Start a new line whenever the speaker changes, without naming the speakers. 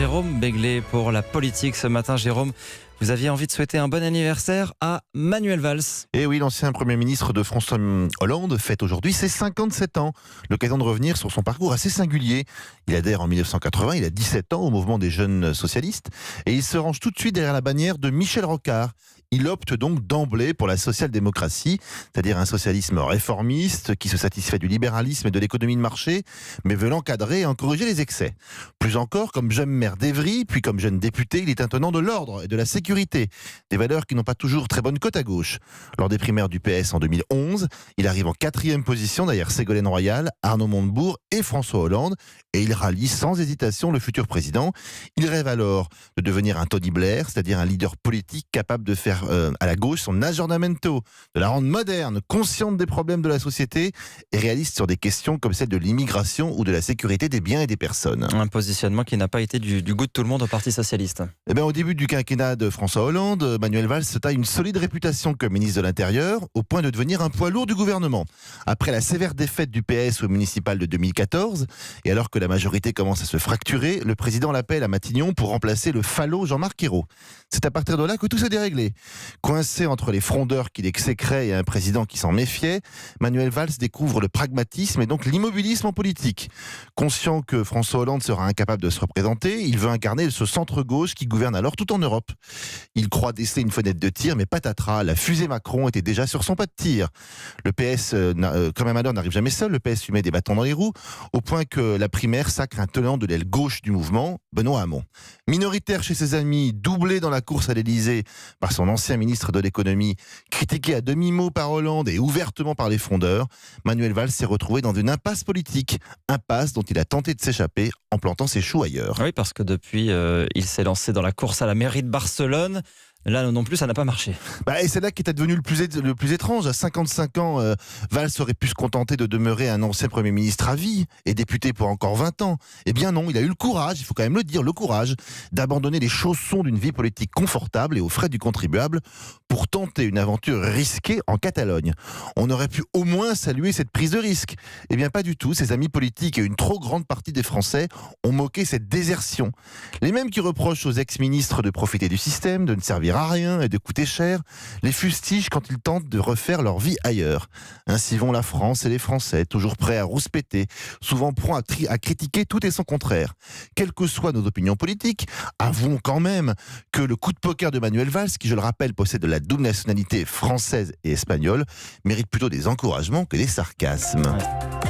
Jérôme Béglé pour la politique ce matin. Jérôme, vous aviez envie de souhaiter un bon anniversaire à Manuel Valls.
Et oui, l'ancien Premier ministre de François Hollande fête aujourd'hui ses 57 ans. L'occasion de revenir sur son parcours assez singulier. Il adhère en 1980, il a 17 ans au mouvement des jeunes socialistes et il se range tout de suite derrière la bannière de Michel Rocard. Il opte donc d'emblée pour la social-démocratie, c'est-à-dire un socialisme réformiste qui se satisfait du libéralisme et de l'économie de marché, mais veut l'encadrer et en corriger les excès. Plus encore, comme jeune maire d'Évry, puis comme jeune député, il est un tenant de l'ordre et de la sécurité, des valeurs qui n'ont pas toujours très bonne cote à gauche. Lors des primaires du PS en 2011, il arrive en 4e position derrière Ségolène Royal, Arnaud Montebourg et François Hollande, et il rallie sans hésitation le futur président. Il rêve alors de devenir un Tony Blair, c'est-à-dire un leader politique capable de faire à la gauche son aggiornamento, de la rendre moderne, consciente des problèmes de la société et réaliste sur des questions comme celle de l'immigration ou de la sécurité des biens et des personnes.
Un positionnement qui n'a pas été du goût de tout le monde au Parti socialiste.
Eh bien, au début du quinquennat de François Hollande, Manuel Valls se taille une solide réputation comme ministre de l'Intérieur, au point de devenir un poids lourd du gouvernement. Après la sévère défaite du PS au municipal de 2014, et alors que la majorité commence à se fracturer, le président l'appelle à Matignon pour remplacer le falot Jean-Marc Ayrault. C'est à partir de là que tout s'est déréglé. Coincé entre les frondeurs qu'il exécrait et un président qui s'en méfiait, Manuel Valls découvre le pragmatisme et donc l'immobilisme en politique. Conscient que François Hollande sera incapable de se représenter, il veut incarner ce centre-gauche qui gouverne alors tout en Europe. Il croit déceler une fenêtre de tir, mais patatras, la fusée Macron était déjà sur son pas de tir. Le PS, comme un malheur, n'arrive jamais seul, le PS lui met des bâtons dans les roues, au point que la primaire sacre un tenant de l'aile gauche du mouvement, Benoît Hamon. Minoritaire chez ses amis, doublé dans la course à l'Élysée par son ancien ministre de l'économie, critiqué à demi-mot par Hollande et ouvertement par les frondeurs, Manuel Valls s'est retrouvé dans une impasse politique, impasse dont il a tenté de s'échapper en plantant ses choux ailleurs.
Oui, parce que depuis, il s'est lancé dans la course à la mairie de Barcelone. Là non plus, ça n'a pas marché.
Et c'est là qu'est devenu le plus étrange. À 55 ans, Valls aurait pu se contenter de demeurer un ancien Premier ministre à vie et député pour encore 20 ans. Eh bien non, il a eu le courage, il faut quand même le dire, le courage d'abandonner les chaussons d'une vie politique confortable et aux frais du contribuable pour tenter une aventure risquée en Catalogne. On aurait pu au moins saluer cette prise de risque. Eh bien pas du tout, ses amis politiques et une trop grande partie des Français ont moqué cette désertion. Les mêmes qui reprochent aux ex-ministres de profiter du système, de ne servir à rien et de coûter cher, les fustigent quand ils tentent de refaire leur vie ailleurs. Ainsi vont la France et les Français, toujours prêts à rouspéter, souvent prompts à critiquer tout et son contraire. Quelles que soient nos opinions politiques, avouons quand même que le coup de poker de Manuel Valls, qui je le rappelle possède la double nationalité française et espagnole, mérite plutôt des encouragements que des sarcasmes.
Ouais.